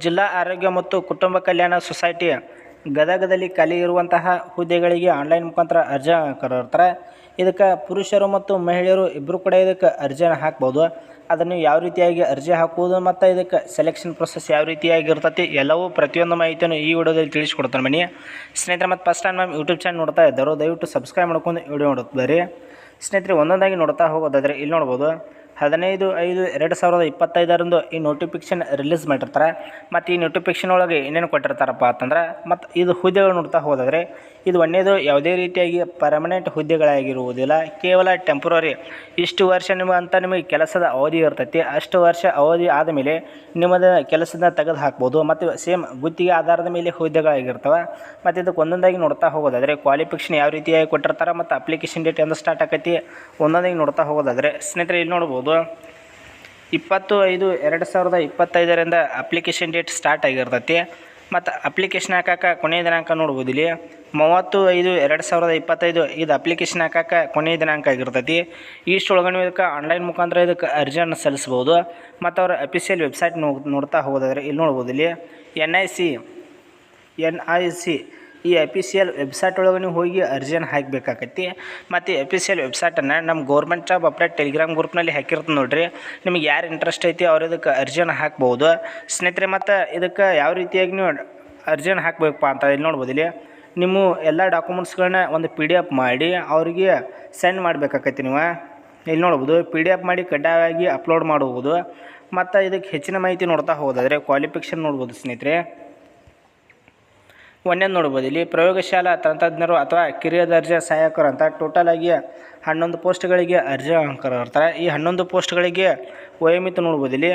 ಜಿಲ್ಲಾ ಆರೋಗ್ಯ ಮತ್ತು ಕುಟುಂಬ ಕಲ್ಯಾಣ ಸೊಸೈಟಿಯ ಗದಗದಲ್ಲಿ ಖಾಲಿ ಇರುವಂತಹ ಹುದ್ದೆಗಳಿಗೆ ಆನ್ಲೈನ್ ಮುಖಾಂತರ ಅರ್ಜಿ ಕರೆದಿರ್ತಾರೆ. ಇದಕ್ಕೆ ಪುರುಷರು ಮತ್ತು ಮಹಿಳೆಯರು ಇಬ್ಬರು ಕೂಡ ಇದಕ್ಕೆ ಅರ್ಜಿಯನ್ನು ಹಾಕ್ಬೋದು. ಅದನ್ನು ಯಾವ ರೀತಿಯಾಗಿ ಅರ್ಜಿ ಹಾಕುವುದು ಮತ್ತು ಇದಕ್ಕೆ ಸೆಲೆಕ್ಷನ್ ಪ್ರೊಸೆಸ್ ಯಾವ ರೀತಿಯಾಗಿ ಇರ್ತೈತಿ ಎಲ್ಲವೂ ಪ್ರತಿಯೊಂದು ಮಾಹಿತಿಯನ್ನು ಈ ವಿಡಿಯೋದಲ್ಲಿ ತಿಳಿಸ್ಕೊಡ್ತಾನೆ ಬನ್ನಿ ಸ್ನೇಹಿತರೆ. ಮತ್ತು ಫಸ್ಟ್ ಟೈಮ್ ನಮ್ಮ ಯೂಟ್ಯೂಬ್ ಚಾನಲ್ ನೋಡ್ತಾ ಇದ್ದರು ದಯವಿಟ್ಟು ಸಬ್ಸ್ಕ್ರೈಬ್ ಮಾಡ್ಕೊಂಡು ವಿಡಿಯೋ ನೋಡುತ್ತಾರೆ ಸ್ನೇಹಿತರೆ. ಒಂದೊಂದಾಗಿ ನೋಡ್ತಾ ಹೋಗೋದಾದರೆ ಇಲ್ಲಿ ನೋಡ್ಬೋದು 15/5/2025 ಈ ನೋಟಿಫಿಕೇಶನ್ ರಿಲೀಸ್ ಮಾಡಿರ್ತಾರೆ. ಮತ್ತು ಈ ನೋಟಿಫಿಕೇಶನ್ ಒಳಗೆ ಏನೇನು ಕೊಟ್ಟಿರ್ತಾರಪ್ಪ ಅಂತಂದ್ರೆ, ಮತ್ತು ಇದು ಹುದ್ದೆಗಳು ನೋಡ್ತಾ ಹೋದಾದರೆ ಇದು ಒಂದೇದು ಯಾವುದೇ ರೀತಿಯಾಗಿ ಪರ್ಮನೆಂಟ್ ಹುದ್ದೆಗಳಾಗಿರುವುದಿಲ್ಲ, ಕೇವಲ ಟೆಂಪ್ರರಿ. ಇಷ್ಟು ವರ್ಷ ನಿಮಗೆ ಕೆಲಸದ ಅವಧಿ ಇರ್ತೈತಿ. ಅಷ್ಟು ವರ್ಷ ಅವಧಿ ಆದಮೇಲೆ ನಿಮ್ಮದು ಕೆಲಸದ ತೆಗೆದು ಹಾಕ್ಬೋದು. ಮತ್ತು ಸೇಮ್ ಗುತ್ತಿಗೆ ಆಧಾರದ ಮೇಲೆ ಹುದ್ದೆಗಳಾಗಿರ್ತವೆ. ಮತ್ತು ಇದಕ್ಕೆ ಒಂದೊಂದಾಗಿ ನೋಡ್ತಾ ಹೋಗೋದಾದರೆ ಕ್ವಾಲಿಫಿಕೇಷನ್ ಯಾವ ರೀತಿಯಾಗಿ ಕೊಟ್ಟಿರ್ತಾರೆ ಮತ್ತು ಅಪ್ಲಿಕೇಶನ್ ಡೇಟ್ ಎಂದು ಸ್ಟಾರ್ಟ್ ಆಕೈತಿ ಒಂದೊಂದಾಗಿ ನೋಡ್ತಾ ಹೋಗೋದಾದರೆ ಸ್ನೇಹಿತರೆ ಇಲ್ಲಿ ನೋಡ್ಬೋದು 20/5/2025 ಅಪ್ಲಿಕೇಶನ್ ಡೇಟ್ ಸ್ಟಾರ್ಟ್ ಆಗಿರ್ತೈತಿ. ಮತ್ತು ಅಪ್ಲಿಕೇಶನ್ ಹಾಕಕ್ಕೆ ಕೊನೆಯ ದಿನಾಂಕ ನೋಡ್ಬೋದು ಇಲ್ಲಿ 30/5/2025 ಇದು ಅಪ್ಲಿಕೇಶನ್ ಹಾಕಕ್ಕೆ ಕೊನೆಯ ದಿನಾಂಕ ಆಗಿರ್ತೈತಿ. ಇಷ್ಟೊಳಗಡೆ ಇದಕ್ಕೆ ಆನ್ಲೈನ್ ಮುಖಾಂತರ ಇದಕ್ಕೆ ಅರ್ಜಿಯನ್ನು ಸಲ್ಲಿಸ್ಬೋದು. ಮತ್ತು ಅವರ ಅಫಿಷಿಯಲ್ ವೆಬ್ಸೈಟ್ ನೋಡ್ತಾ ಹೋಗೋದಾದರೆ ಇಲ್ಲಿ ನೋಡ್ಬೋದು ಇಲ್ಲಿ NIC ಈ ಅಫಿಷಿಯಲ್ ವೆಬ್ಸೈಟ್ ಒಳಗೆ ನೀವು ಹೋಗಿ ಅರ್ಜಿಯನ್ನು ಹಾಕಬೇಕಾಗೈತಿ. ಮತ್ತು ಅಫಿಷಿಯಲ್ ವೆಬ್ಸೈಟನ್ನು ನಮ್ಮ ಗೌರ್ಮೆಂಟ್ ಜಾಬ್ ಅಪ್ಡೇಟ್ ಟೆಲಿಗ್ರಾಮ್ ಗ್ರೂಪ್ನಲ್ಲಿ ಹಾಕಿರ್ತೀನಿ ನೋಡಿರಿ. ನಿಮಗೆ ಯಾರು ಇಂಟ್ರೆಸ್ಟ್ ಐತಿ ಅವ್ರು ಇದಕ್ಕೆ ಅರ್ಜಿಯನ್ನು ಹಾಕ್ಬೋದು ಸ್ನೇಹಿತರೆ. ಮತ್ತು ಇದಕ್ಕೆ ಯಾವ ರೀತಿಯಾಗಿ ನೀವು ಅರ್ಜಿಯನ್ನು ಹಾಕಬೇಕಪ್ಪ ಅಂತ ಇಲ್ಲಿ ನೋಡ್ಬೋದು ಇಲ್ಲಿ ನಿಮ್ಮ ಎಲ್ಲ ಡಾಕ್ಯುಮೆಂಟ್ಸ್ಗಳನ್ನ ಒಂದು PDF ಮಾಡಿ ಅವರಿಗೆ ಸೆಂಡ್ ಮಾಡಬೇಕಾಗೈತಿ. ನೀವು ಇಲ್ಲಿ ನೋಡ್ಬೋದು PDF ಮಾಡಿ ಕಡ್ಡಾಯವಾಗಿ ಅಪ್ಲೋಡ್ ಮಾಡುವುದು. ಮತ್ತು ಇದಕ್ಕೆ ಹೆಚ್ಚಿನ ಮಾಹಿತಿ ನೋಡ್ತಾ ಹೋಗೋದಾದರೆ ಕ್ವಾಲಿಫಿಕೇಷನ್ ನೋಡ್ಬೋದು ಸ್ನೇಹಿತರೆ. ಒಂದೇದು ನೋಡ್ಬೋದು ಇಲ್ಲಿ ಪ್ರಯೋಗಶಾಲಾ ತಂತ್ರಜ್ಞರು ಅಥವಾ ಕಿರಿಯ ದರ್ಜೆ ಸಹಾಯಕರು ಅಂತ ಟೋಟಲ್ ಆಗಿ 11 ಪೋಸ್ಟ್ಗಳಿಗೆ ಅರ್ಜಿ ಕರೆದಿರ್ತಾರೆ. ಈ 11 ಪೋಸ್ಟ್ಗಳಿಗೆ ವಯೋಮಿತಿ ನೋಡ್ಬೋದು ಇಲ್ಲಿ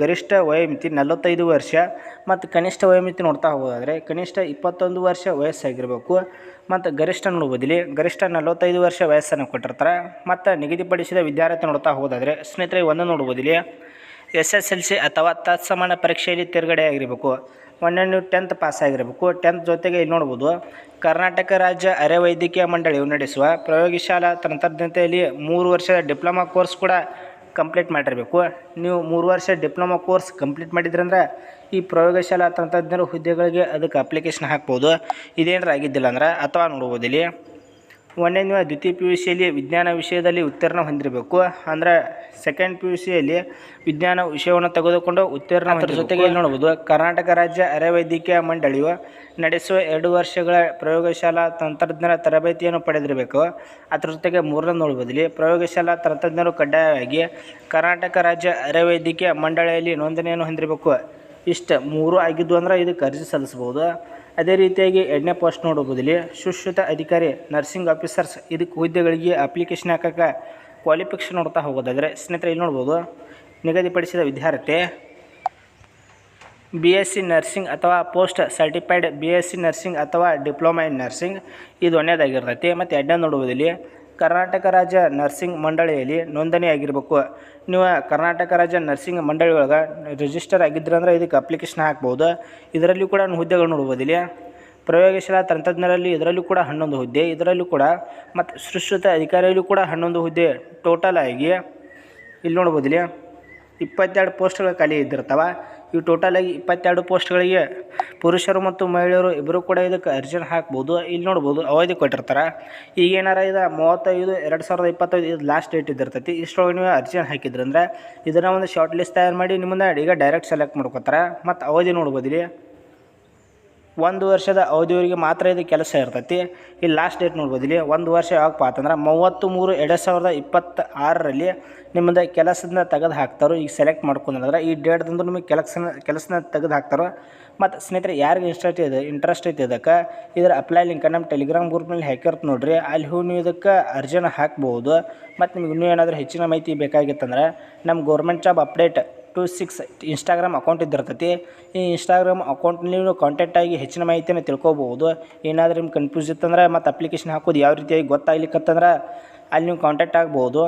ಗರಿಷ್ಠ ವಯೋಮಿತಿ 45 ವರ್ಷ. ಮತ್ತು ಕನಿಷ್ಠ ವಯೋಮಿತಿ ನೋಡ್ತಾ ಹೋಗೋದಾದರೆ ಕನಿಷ್ಠ 21 ವರ್ಷ ವಯಸ್ಸಾಗಿರಬೇಕು. ಮತ್ತು ಗರಿಷ್ಠ ನೋಡ್ಬೋದು ಇಲ್ಲಿ ಗರಿಷ್ಠ 45 ವರ್ಷ ವಯಸ್ಸನ್ನು ಕೊಟ್ಟಿರ್ತಾರೆ. ಮತ್ತು ನಿಗದಿಪಡಿಸಿದ ವಿದ್ಯಾರ್ಥಿ ನೋಡ್ತಾ ಹೋಗೋದಾದರೆ ಸ್ನೇಹಿತರೆ ಒಂದು ನೋಡ್ಬೋದು ಇಲ್ಲಿ SSLC ಅಥವಾ ತತ್ಸಮಾನ ಪರೀಕ್ಷೆಯಲ್ಲಿ ತೇರ್ಗಡೆ ಆಗಿರಬೇಕು. ನೀವು 10th ಪಾಸ್ ಆಗಿರಬೇಕು. 10th ಜೊತೆಗೆ ಇಲ್ಲಿ ನೋಡ್ಬೋದು ಕರ್ನಾಟಕ ರಾಜ್ಯ ಅರೆ ವೈದ್ಯಕೀಯ ಮಂಡಳಿಯು ನಡೆಸುವ ಪ್ರಯೋಗಶಾಲಾ ತಂತ್ರಜ್ಞತೆಯಲ್ಲಿ 3 ವರ್ಷದ ಡಿಪ್ಲೊಮಾ ಕೋರ್ಸ್ ಕೂಡ ಕಂಪ್ಲೀಟ್ ಮಾಡಿರಬೇಕು. ನೀವು 3 ವರ್ಷ ಡಿಪ್ಲೊಮಾ ಕೋರ್ಸ್ ಕಂಪ್ಲೀಟ್ ಮಾಡಿದ್ರಂದ್ರೆ ಈ ಪ್ರಯೋಗಶಾಲಾ ತಂತ್ರಜ್ಞರು ಹುದ್ದೆಗಳಿಗೆ ಅದಕ್ಕೆ ಅಪ್ಲಿಕೇಶನ್ ಹಾಕ್ಬೋದು. ಇದೇನಾರ ಆಗಿದ್ದಿಲ್ಲ ಅಂದ್ರೆ ಅಥವಾ ನೋಡ್ಬೋದು ಇಲ್ಲಿ ನೀವು ದ್ವಿತೀಯ PUCಯಲ್ಲಿ ವಿಜ್ಞಾನ ವಿಷಯದಲ್ಲಿ ಉತ್ತೀರ್ಣ ಹೊಂದಿರಬೇಕು. ಅಂದರೆ ಸೆಕೆಂಡ್ PUCಯಲ್ಲಿ ವಿಜ್ಞಾನ ವಿಷಯವನ್ನು ತೆಗೆದುಕೊಂಡು ಉತ್ತೀರ್ಣ ಅದರ ಜೊತೆಗೆ ಇಲ್ಲಿ ನೋಡ್ಬೋದು ಕರ್ನಾಟಕ ರಾಜ್ಯ ಅರೆ ವೈದ್ಯಕೀಯ ಮಂಡಳಿಯು ನಡೆಸುವ 2 ವರ್ಷಗಳ ಪ್ರಯೋಗಶಾಲಾ ತಂತ್ರಜ್ಞರ ತರಬೇತಿಯನ್ನು ಪಡೆದಿರಬೇಕು. ಅದರ ಜೊತೆಗೆ ಮೂರನೇ ನೋಡ್ಬೋದು ಇಲ್ಲಿ ಪ್ರಯೋಗಶಾಲಾ ತಂತ್ರಜ್ಞರು ಕಡ್ಡಾಯವಾಗಿ ಕರ್ನಾಟಕ ರಾಜ್ಯ ಅರೆ ವೈದ್ಯಕೀಯ ಮಂಡಳಿಯಲ್ಲಿ ನೋಂದಣಿಯನ್ನು ಹೊಂದಿರಬೇಕು. ಇಷ್ಟು 3 ಆಗಿದ್ದು ಅಂದ್ರೆ ಇದಕ್ಕೆ ಅರ್ಜಿ ಸಲ್ಲಿಸ್ಬೋದು. ಅದೇ ರೀತಿಯಾಗಿ 2ನೇ ಪೋಸ್ಟ್ ನೋಡ್ಬೋದು ಇಲ್ಲಿ ಸುಶ್ರುತ ಅಧಿಕಾರಿ ನರ್ಸಿಂಗ್ ಆಫೀಸರ್ಸ್ ಇದಕ್ಕೆ ಹುದ್ದೆಗಳಿಗೆ ಅಪ್ಲಿಕೇಶನ್ ಹಾಕಕ್ಕೆ ಕ್ವಾಲಿಫಿಕೇಷನ್ ನೋಡ್ತಾ ಹೋಗೋದಾದರೆ ಸ್ನೇಹಿತರೆ ಇಲ್ಲಿ ನೋಡ್ಬೋದು ನಿಗದಿಪಡಿಸಿದ ವಿದ್ಯಾರ್ಥಿ BSc ನರ್ಸಿಂಗ್ ಅಥವಾ ಪೋಸ್ಟ್ ಸರ್ಟಿಫೈಡ್ BSc ನರ್ಸಿಂಗ್ ಅಥವಾ ಡಿಪ್ಲೊಮಾ ಇನ್ ನರ್ಸಿಂಗ್ ಇದು ಒಂದೇದಾಗಿರ್ತೈತಿ. ಮತ್ತು 2ನೇ ನೋಡ್ಬೋದು ಇಲ್ಲಿ ಕರ್ನಾಟಕ ರಾಜ್ಯ ನರ್ಸಿಂಗ್ ಮಂಡಳಿಯಲ್ಲಿ ನೋಂದಣಿ ಆಗಿರಬೇಕು. ನೀವು ಕರ್ನಾಟಕ ರಾಜ್ಯ ನರ್ಸಿಂಗ್ ಮಂಡಳಿ ಒಳಗೆ ರಿಜಿಸ್ಟರ್ ಆಗಿದ್ರಂದ್ರೆ ಇದಕ್ಕೆ ಅಪ್ಲಿಕೇಶನ್ ಹಾಕ್ಬೋದು. ಇದರಲ್ಲಿ ಕೂಡ ಹುದ್ದೆಗಳು ನೋಡ್ಬೋದು ಇಲ್ಲಿ ಪ್ರಯೋಗಶಾಲಾ ತಂತ್ರಜ್ಞರಲ್ಲಿ ಇದರಲ್ಲೂ ಕೂಡ 11 ಹುದ್ದೆ, ಇದರಲ್ಲೂ ಕೂಡ ಮತ್ತು ಸುಶ್ರುತ ಅಧಿಕಾರಿಯಲ್ಲೂ ಕೂಡ 11 ಹುದ್ದೆ. ಟೋಟಲ್ ಆಗಿ ಇಲ್ಲಿ ನೋಡ್ಬೋದು ಇಲ್ಲಿ 22 ಪೋಸ್ಟ್ಗಳು ಖಾಲಿ ಇದ್ದಿರ್ತವೆ. ಈ ಟೋಟಲ್ ಆಗಿ 22 ಪೋಸ್ಟ್ಗಳಿಗೆ ಪುರುಷರು ಮತ್ತು ಮಹಿಳೆಯರು ಇಬ್ಬರು ಕೂಡ ಇದಕ್ಕೆ ಅರ್ಜಿಯನ್ನು ಹಾಕ್ಬೋದು. ಇಲ್ಲಿ ನೋಡ್ಬೋದು ಅವಧಿ ಕೊಟ್ಟಿರ್ತಾರೆ. ಈಗ ಏನಾರ ಇದು 35/2025 ಇದು ಲಾಸ್ಟ್ ಡೇಟ್ ಇದ್ದಿರ್ತೈತಿ. ಇಷ್ಟೊಳಗೆ ನೀವು ಅರ್ಜಿಯನ್ನು ಹಾಕಿದ್ರಂದ್ರೆ ಇದನ್ನು ಒಂದು ಶಾರ್ಟ್ ಲಿಸ್ಟ್ ತಯಾರು ಮಾಡಿ ನಿಮ್ಮನ್ನ ಈಗ ಡೈರೆಕ್ಟ್ ಸೆಲೆಕ್ಟ್ ಮಾಡ್ಕೋತಾರೆ. ಮತ್ತು ಅವಧಿ ನೋಡ್ಬೋದು ಇಲ್ಲಿ 1 ವರ್ಷದ ಅವಧಿಯವರಿಗೆ ಮಾತ್ರ ಇದು ಕೆಲಸ ಇರ್ತೈತಿ. ಇಲ್ಲಿ ಲಾಸ್ಟ್ ಡೇಟ್ ನೋಡ್ಬೋದು ಇಲ್ಲಿ 1 ವರ್ಷ ಯಾವಾಗಪ್ಪ ಅಂತಂದ್ರೆ 30/3/2026 ನಿಮ್ಮದು ಕೆಲಸದಿಂದ ತೆಗೆದು ಹಾಕ್ತಾರೋ. ಈಗ ಸೆಲೆಕ್ಟ್ ಮಾಡ್ಕೊಂಡ್ರೆ ಈ ಡೇಟ್ದಂದು ನಿಮಗೆ ಕೆಲಸನ ತೆಗೆದು ಹಾಕ್ತಾರೋ. ಮತ್ತು ಸ್ನೇಹಿತರೆ ಯಾರಿಗೆ ಇಂಟ್ರೆಸ್ಟ್ ಐತೆ ಇದಕ್ಕೆ ಇದರ ಅಪ್ಲೈ ಲಿಂಕ್ ನಮ್ಮ ಟೆಲಿಗ್ರಾಮ್ ಗ್ರೂಪ್ನಲ್ಲಿ ಹಾಕಿರ್ತ ನೋಡಿರಿ. ಅಲ್ಲಿ ಹೋಗಿ ನೀವು ಇದಕ್ಕೆ ಅರ್ಜಿನ ಹಾಕ್ಬೋದು. ಮತ್ತು ನಿಮ್ಗೆ ಇನ್ನೂ ಏನಾದರೂ ಹೆಚ್ಚಿನ ಮಾಹಿತಿ ಬೇಕಾಗಿತ್ತಂದ್ರೆ ನಮ್ಮ government job update 26 Instagram account ಇದ್ದಿರ್ತೈತಿ. ಈ ಇನ್ಸ್ಟಾಗ್ರಾಮ್ ಅಕೌಂಟ್ನಲ್ಲಿ ನೀವು ಕಾಂಟ್ಯಾಕ್ಟ್ ಆಗಿ ಹೆಚ್ಚಿನ ಮಾಹಿತಿಯನ್ನು ತಿಳ್ಕೊಬೋದು. ಏನಾದರೂ ನಿಮ್ಗೆ ಕನ್ಫ್ಯೂಸ್ ಇತ್ತಂದ್ರೆ ಮತ್ತು ಅಪ್ಲಿಕೇಶನ್ ಹಾಕೋದು ಯಾವ ರೀತಿಯಾಗಿ ಗೊತ್ತಾಗ್ಲಿಕ್ಕತ್ತಂದ್ರೆ ಅಲ್ಲಿ ನೀವು ಕಾಂಟ್ಯಾಕ್ಟ್ ಆಗ್ಬೋದು.